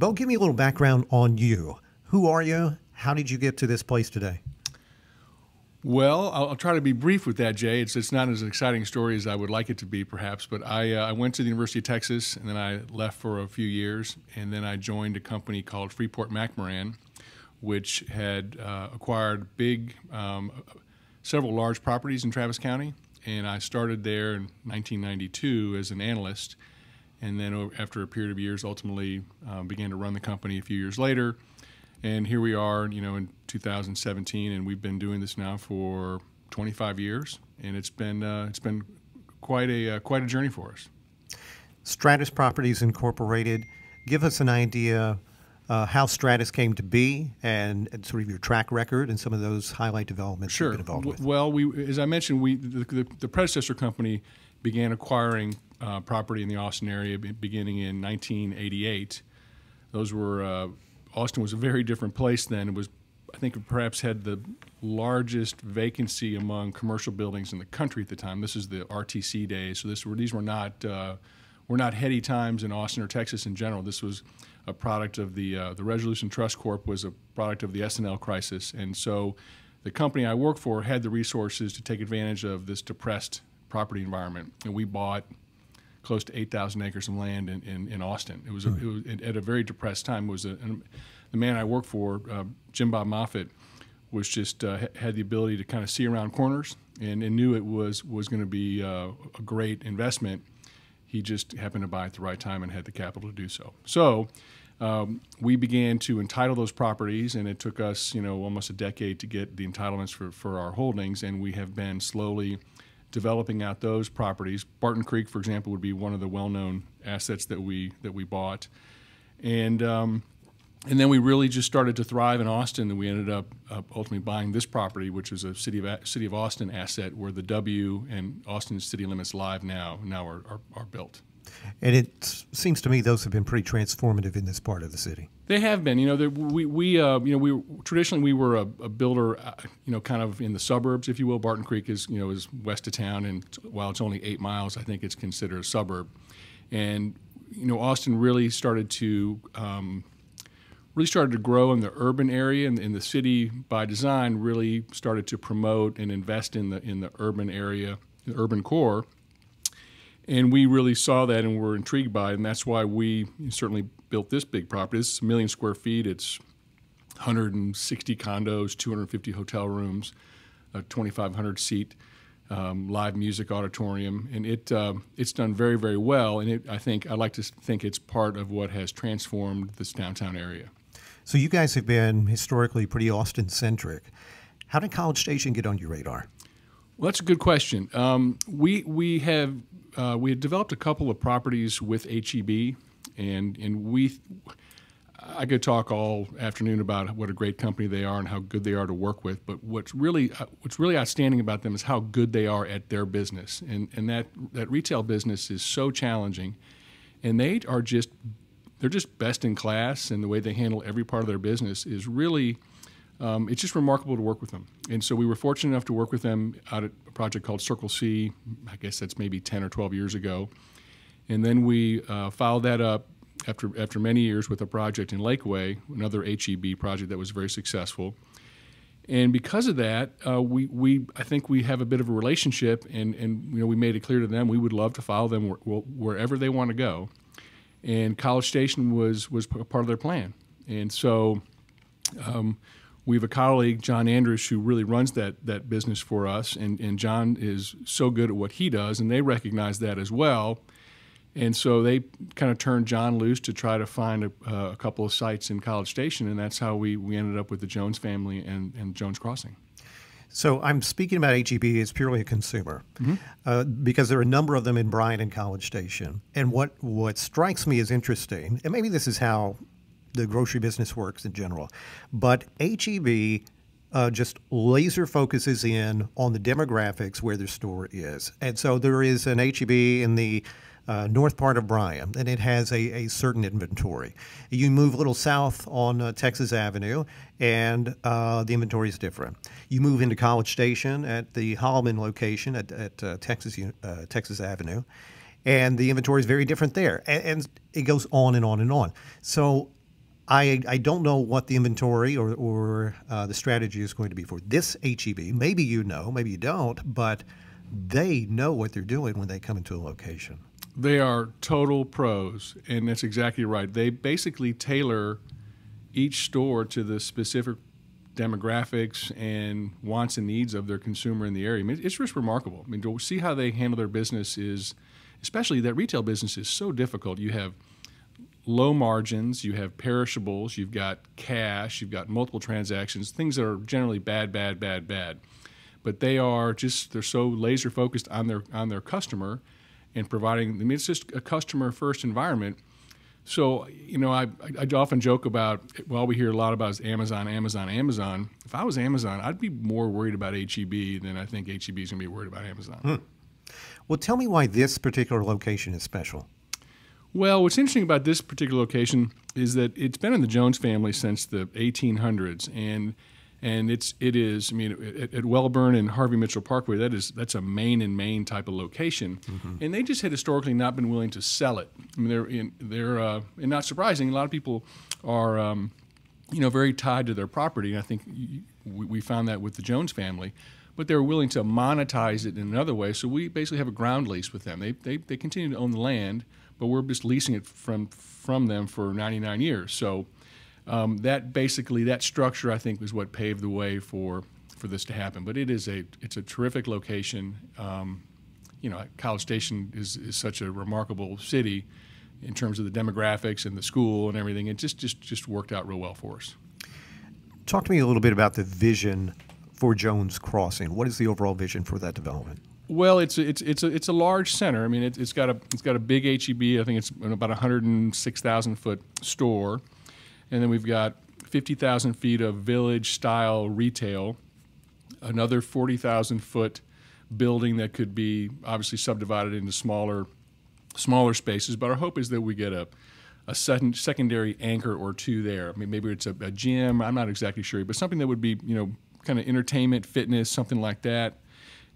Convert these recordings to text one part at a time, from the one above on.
Beau, give me a little background on you. Who are you? How did you get to this place today? Well, I'll try to be brief with that, Jay. It's not as exciting a story as I would like it to be, perhaps. But I went to the University of Texas, and then I left for a few years, and then I joined a company called Freeport-McMoran, which had acquired several large properties in Travis County. And I started there in 1992 as an analyst, and then after a period of years, ultimately began to run the company a few years later. And here we are, in 2017, and we've been doing this now for 25 years, and it's been quite a journey for us. Stratis Properties Incorporated. Give us an idea how Stratis came to be, and sort of your track record and some of those highlight developments Sure. you've been involved with. Well, as I mentioned, the predecessor company began acquiring property in the Austin area beginning in 1988. Those were Austin was a very different place then. It was, I think, perhaps had the largest vacancy among commercial buildings in the country at the time. This is the RTC days, so these were not heady times in Austin or Texas in general. This was a product of the Resolution Trust Corp. Was a product of the S&L crisis, and so the company I work for had the resources to take advantage of this depressed property environment, and we bought close to 8,000 acres of land in Austin. It was at a very depressed time. The man I worked for, Jim Bob Moffitt, was just had the ability to kind of see around corners and knew it was going to be a great investment. He just happened to buy at the right time and had the capital to do so. So we began to entitle those properties, and it took us almost a decade to get the entitlements for our holdings, and we have been slowly developing out those properties. Barton Creek, for example, would be one of the well-known assets that we bought, and then we really just started to thrive in Austin, and we ended up ultimately buying this property, which is a City of Austin asset, where the W and Austin City Limits Live now are built. And it seems to me those have been pretty transformative in this part of the city. They have been. Traditionally we were a builder, kind of in the suburbs, if you will. Barton Creek is west of town, and while it's only 8 miles, I think it's considered a suburb. And Austin really started to grow in the urban area, and the city, by design, really started to promote and invest in the urban area, the urban core. And we really saw that and were intrigued by it, and that's why we certainly built this big property. It's 1 million square feet. It's 160 condos, 250 hotel rooms, a 2,500 seat live music auditorium, and it's done very, very well. And I like to think it's part of what has transformed this downtown area. So you guys have been historically pretty Austin-centric. How did College Station get on your radar? Well, that's a good question. We had developed a couple of properties with HEB, and I could talk all afternoon about what a great company they are and how good they are to work with. But what's really outstanding about them is how good they are at their business, and that retail business is so challenging, and they're just best in class, and the way they handle every part of their business is really. It's just remarkable to work with them. And so we were fortunate enough to work with them out at a project called Circle C. I guess that's maybe 10 or 12 years ago. And then we followed that up after many years with a project in Lakeway, another HEB project that was very successful. And because of that, I think we have a bit of a relationship, and we made it clear to them we would love to follow them wherever they want to go. And College Station was part of their plan. And so we have a colleague, John Andrews, who really runs that business for us, and John is so good at what he does, and they recognize that as well. And so they kind of turned John loose to try to find a couple of sites in College Station, and that's how we ended up with the Jones family and Jones Crossing. So I'm speaking about HEB as purely a consumer, because there are a number of them in Bryan and College Station. And what strikes me as interesting, and maybe this is how the grocery business works in general, but HEB just laser focuses in on the demographics where their store is. And so there is an HEB in the north part of Bryan, and it has a certain inventory. You move a little south on Texas Avenue, and the inventory is different. You move into College Station at the Holloman location at Texas Avenue, and the inventory is very different there. And it goes on and on and on. So I don't know what the inventory or the strategy is going to be for this HEB. Maybe you know, maybe you don't, but they know what they're doing when they come into a location. They are total pros, and that's exactly right. They basically tailor each store to the specific demographics and wants and needs of their consumer in the area. I mean, it's just remarkable. I mean, to see how they handle their business is, especially that retail business is so difficult. You have low margins, you have perishables, you've got cash, you've got multiple transactions, things that are generally bad. But they're so laser focused on their customer and providing. I mean, it's just a customer first environment. So, I often joke about, well, we hear a lot about is Amazon. If I was Amazon, I'd be more worried about HEB than I think HEB is going to be worried about Amazon. Well, tell me why this particular location is special. Well, what's interesting about this particular location is that it's been in the Jones family since the 1800s, and it is. I mean, at Wellborn and Harvey Mitchell Parkway, that's a main and main type of location, and they just had historically not been willing to sell it. I mean, and not surprising, a lot of people are very tied to their property, and I think we found that with the Jones family. But they were willing to monetize it in another way, so we basically have a ground lease with them. They continue to own the land, but we're just leasing it from them for 99 years. So that structure, I think, is what paved the way for this to happen. But it's a terrific location. College Station is such a remarkable city in terms of the demographics and the school and everything. It just worked out real well for us. Talk to me a little bit about the vision for Jones Crossing. What is the overall vision for that development? Well, it's a large center. I mean, it's got a big HEB. I think it's about 106,000 foot store, and then we've got 50,000 feet of village style retail, another 40,000 foot building that could be obviously subdivided into smaller spaces. But our hope is that we get a secondary anchor or two there. I mean, maybe it's a gym. I'm not exactly sure, but something that would be kind of entertainment, fitness, something like that.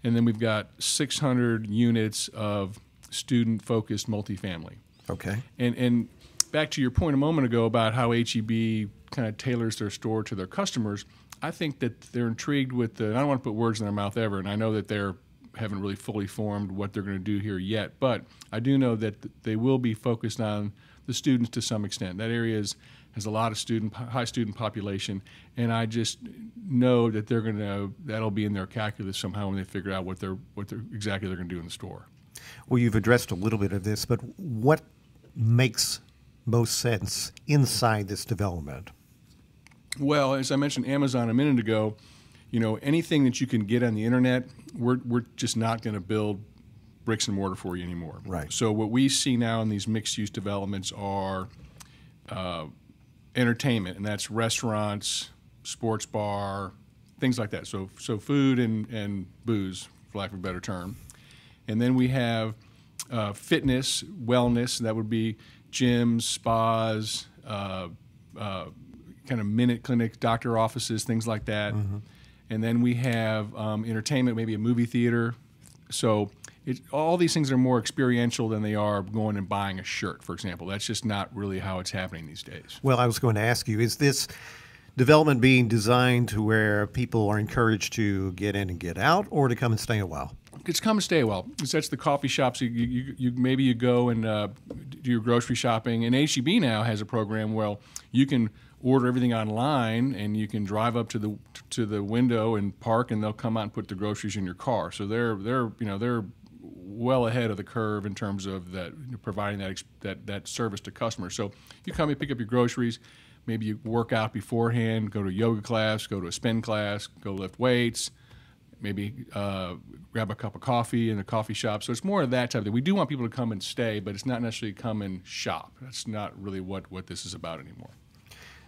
And then we've got 600 units of student-focused multifamily. Okay. And back to your point a moment ago about how HEB kind of tailors their store to their customers, I think that they're intrigued with I don't want to put words in their mouth ever, and I know that they haven't really fully formed what they're going to do here yet, but I do know that they will be focused on the students to some extent. That area has a lot of high student population, and I just know that that'll be in their calculus somehow when they figure out what exactly they're going to do in the store. Well, you've addressed a little bit of this, but what makes most sense inside this development? Well, as I mentioned Amazon a minute ago, anything that you can get on the internet, we're just not going to build bricks and mortar for you anymore. Right. So what we see now in these mixed-use developments are entertainment, and that's restaurants, sports bar, things like that. So food and booze, for lack of a better term. And then we have fitness, wellness. That would be gyms, spas, kind of minute clinics, doctor offices, things like that. And then we have entertainment, maybe a movie theater. So all these things are more experiential than they are going and buying a shirt, for example. That's just not really how it's happening these days. Well, I was going to ask you, is this development being designed to where people are encouraged to get in and get out, or to come and stay a while? It's come and stay a while. That's the coffee shops. Maybe you go and do your grocery shopping. And HEB now has a program where you can order everything online, and you can drive up to the window and park, and they'll come out and put the groceries in your car. So they're well ahead of the curve in terms of providing that service to customers. So you come and pick up your groceries. Maybe you work out beforehand, go to a yoga class, go to a spin class, go lift weights, maybe grab a cup of coffee in a coffee shop. So it's more of that type of thing. We do want people to come and stay, but it's not necessarily come and shop. That's not really what this is about anymore.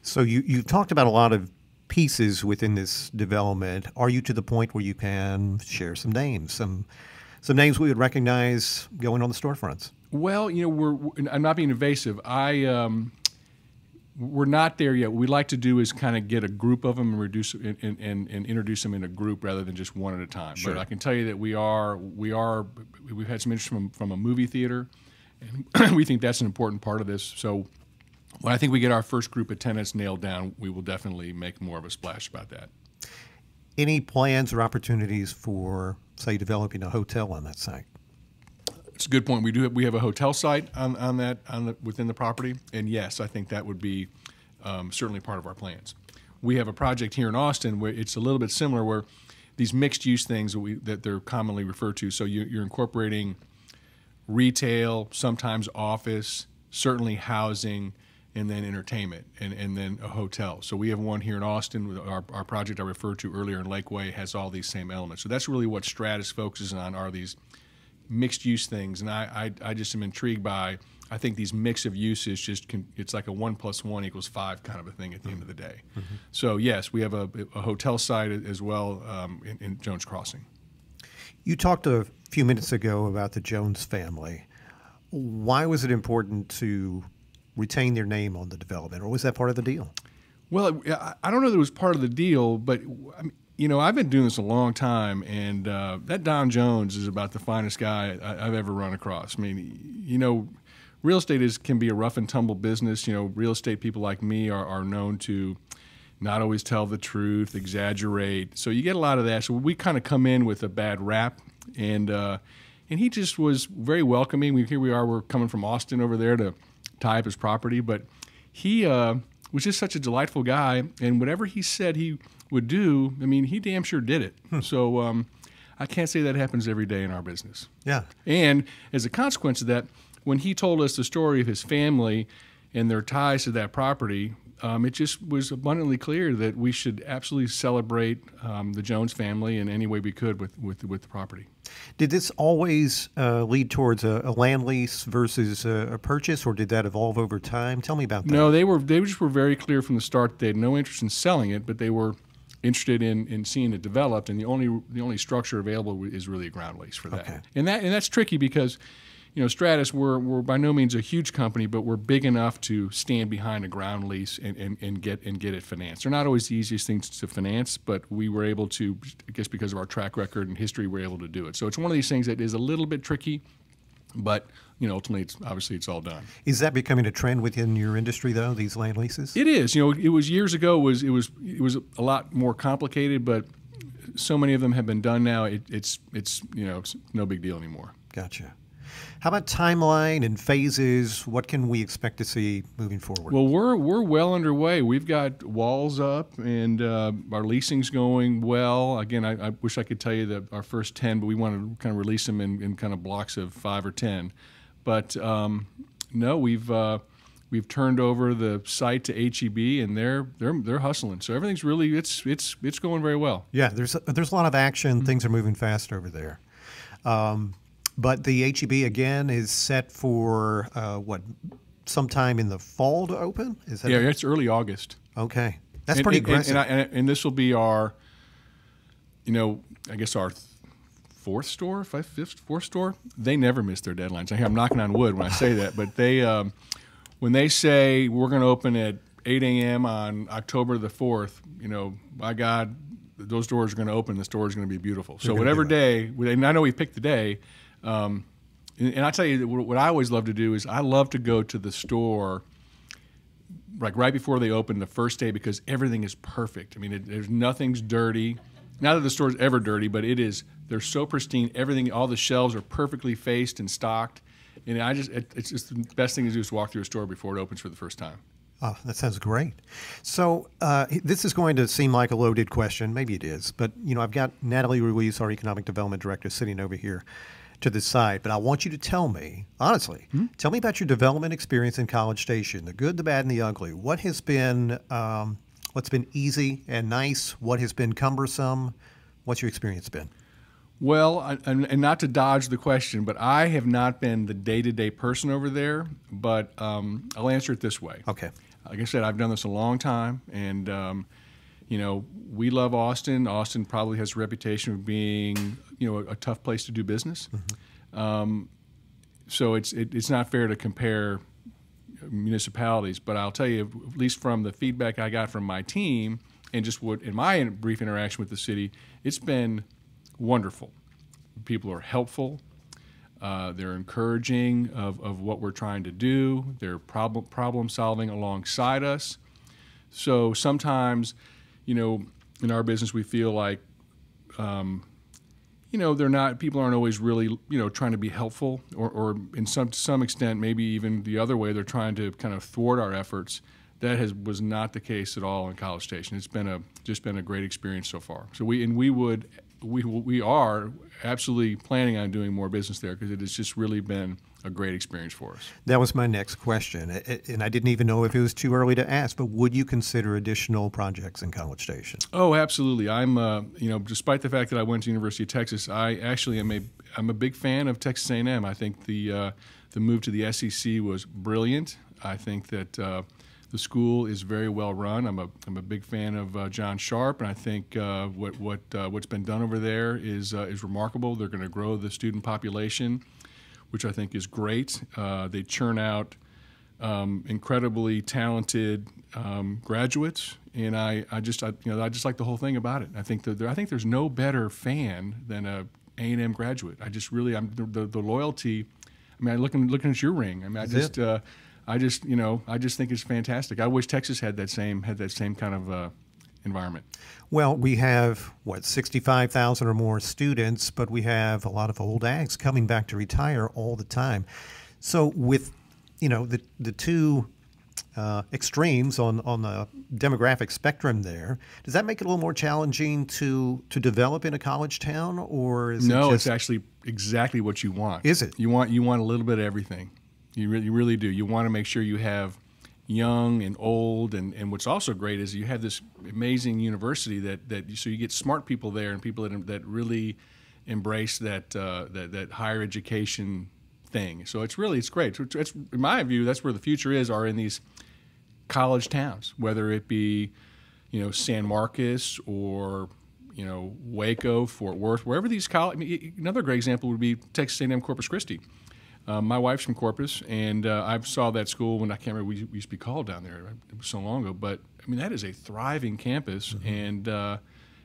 So you talked about a lot of pieces within this development. Are you to the point where you can share some names, some names we would recognize going on the storefronts? Well, I'm not being evasive. We're not there yet. What we'd like to do is kind of get a group of them and introduce them in a group rather than just one at a time. Sure. But I can tell you that we've had some interest from a movie theater, and we think that's an important part of this. So when I think we get our first group of tenants nailed down, we will definitely make more of a splash about that. Any plans or opportunities for, say, developing a hotel on that site? It's a good point. We have a hotel site within the property, and yes, I think that would be certainly part of our plans. We have a project here in Austin where it's a little bit similar, where these mixed-use things that they're commonly referred to. So you're incorporating retail, sometimes office, certainly housing, and then entertainment, and then a hotel. So we have one here in Austin. Our project I referred to earlier in Lakeway has all these same elements. So that's really what Stratis focuses on, are these mixed-use things. And I just am intrigued by, I think these mix of uses it's like a 1 + 1 = 5 kind of a thing at the end of the day. Mm-hmm. So yes, we have a hotel site as well in Jones Crossing. You talked a few minutes ago about the Jones family. Why was it important to retain their name on the development, or was that part of the deal? Well, I don't know that it was part of the deal, but I've been doing this a long time, and that Don Jones is about the finest guy I've ever run across. I mean, real estate can be a rough and tumble business. Real estate people like me are known to not always tell the truth, exaggerate. So you get a lot of that. So we kind of come in with a bad rap, and he just was very welcoming. Here we are, we're coming from Austin over there to tie up his property, but he was just such a delightful guy, and whatever he said he would do, I mean, he damn sure did it. So I can't say that happens every day in our business. Yeah. And as a consequence of that, when he told us the story of his family and their ties to that property, it just was abundantly clear that we should absolutely celebrate the Jones family in any way we could with the property. Did this always lead towards a land lease versus a purchase, or did that evolve over time? Tell me about that. No, they just were very clear from the start that they had no interest in selling it, but they were interested in seeing it developed, and the only structure available is really a ground lease for that. Okay. And that's tricky because Stratis, we're by no means a huge company, but we're big enough to stand behind a ground lease and get it financed. They're not always the easiest things to finance, but we were able to, I guess because of our track record and history, we're able to do it. So it's one of these things that is a little bit tricky, but ultimately, it's all done. Is that becoming a trend within your industry, though? These land leases? It is. It was years ago. It was a lot more complicated, but so many of them have been done now. It's no big deal anymore. Gotcha. How about timeline and phases? What can we expect to see moving forward? Well, we're well underway. We've got walls up, and our leasing's going well. Again, I wish I could tell you that our first 10, but we want to kind of release them in kind of blocks of 5 or 10. But no, we've turned over the site to HEB, and they're hustling. So everything's really it's going very well. Yeah, there's a lot of action. Mm-hmm. Things are moving fast over there. But the HEB again is set for sometime in the fall to open? Is that it's early August. Okay, that's pretty aggressive. And this will be our, I guess our fourth store. They never miss their deadlines. I'm knocking on wood when I say that, but they when they say we're going to open at 8 a.m. on October the 4th, by God, those doors are going to open. The store is going to be beautiful. So whatever day, and I know we picked the day. And I tell you, what I always love to do is I love to go to the store like right before they open the first day, because everything is perfect. I mean, there's nothing's dirty. Not that the store's ever dirty, but they're so pristine. Everything, all the shelves are perfectly faced and stocked. And it's just the best thing to do is walk through a store before it opens for the first time. Oh, that sounds great. So this is going to seem like a loaded question. Maybe it is. But, I've got Natalie Ruiz, our Economic Development Director, sitting over here to the side. But I want you to tell me, honestly, tell me about your development experience in College Station, the good, the bad, and the ugly. What has been what's been easy and nice? What has been cumbersome? What's your experience been? Well, and not to dodge the question, but I have not been the day-to-day person over there, but I'll answer it this way. Okay. Like I said, I've done this a long time, and we love Austin. Austin probably has a reputation of being, a tough place to do business. Mm-hmm. So it's not fair to compare municipalities, but I'll tell you, at least from the feedback I got from my team and just in my brief interaction with the city, it's been wonderful. People are helpful. They're encouraging of what we're trying to do. They're problem solving alongside us. So sometimes, in our business, we feel like, people aren't always really, trying to be helpful, or to some extent, maybe even the other way, they're trying to kind of thwart our efforts. That was not the case at all in College Station. It's just been a great experience so far. So we are absolutely planning on doing more business there, because it has just really been a great experience for us. That was my next question, and I didn't even know if it was too early to ask, but would you consider additional projects in College Station? Oh, absolutely. I'm, despite the fact that I went to University of Texas, I actually I'm a big fan of Texas A&M. I think the move to the SEC was brilliant. I think that the school is very well run. I'm a big fan of John Sharp, and I think what's been done over there is remarkable. They're going to grow the student population, which I think is great. They churn out incredibly talented graduates, and I just like the whole thing about it. I think there's no better fan than a A&M graduate. I'm the loyalty. I mean, looking at your ring. I mean, I just think it's fantastic. I wish Texas had that same kind of environment. Well, we have 65,000 or more students, but we have a lot of old ags coming back to retire all the time. So with the two extremes on the demographic spectrum there, does that make it a little more challenging to develop in a college town, or is no? it It's actually exactly what you want. Is it? You want a little bit of everything. You really do. You want to make sure you have young and old, and what's also great is you have this amazing university so you get smart people there, and people that really embrace that higher education thing. So it's great. It's in my view, that's where the future are in these college towns, whether it be San Marcos or Waco, Fort Worth, wherever these college. I mean, another great example would be Texas A&M Corpus Christi. My wife's from Corpus, and I saw that school when I can't remember what we used to be called down there. It was so long ago, but I mean that is a thriving campus, mm-hmm.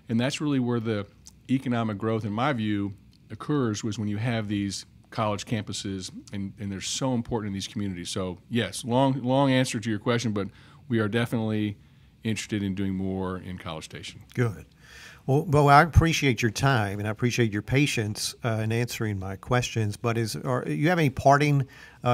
and that's really where the economic growth, in my view, occurs, was when you have these college campuses, and they're so important in these communities. So yes, long answer to your question, but we are definitely interested in doing more in College Station. Good. Well, Beau, I appreciate your time, and I appreciate your patience in answering my questions. But you have any parting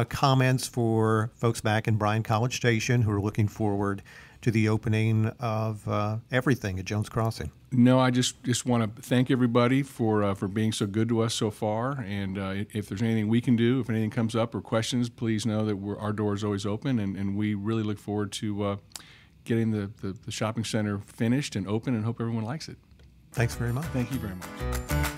comments for folks back in Bryan College Station who are looking forward to the opening of everything at Jones Crossing? No, I just want to thank everybody for being so good to us so far. And if there's anything we can do, if anything comes up or questions, please know that our door is always open, and we really look forward to getting the shopping center finished and open, and hope everyone likes it. Thanks very much. Thank you very much.